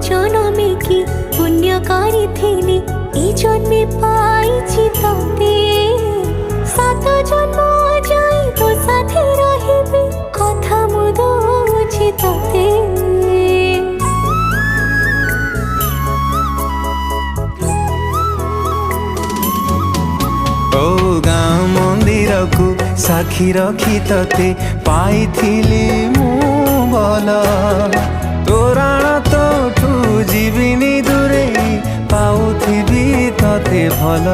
জনমে কি পুণ্য করিথিলি এই জন্মে পাইছি তোতে। সাত জন্ম যাই তো সাথে রহিবি কথা মু দউছি তোতে। ओ गाँ मंदिर को साक्षी रखी तते पाइथिली मु भल। तोराण तोठू जीविनी दूरे पाउथिबी तते भल।